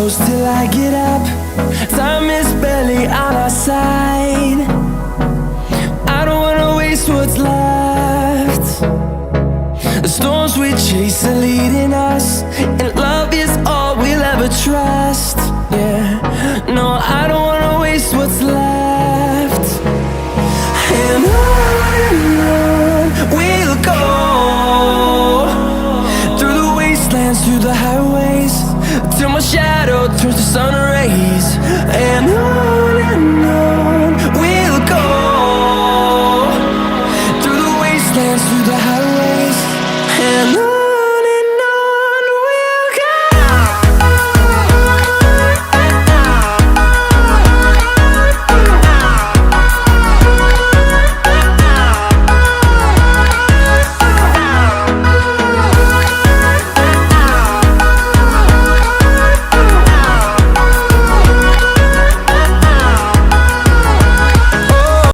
close till I get up. Time is barely on our side. I don't wanna waste what's left. The storms we chase are leading us, and love is all we'll ever trust. Yeah, no, I don't wanna waste what's left. And on we'll go, through the wastelands, through the highways, till my shadow turns to sun rays.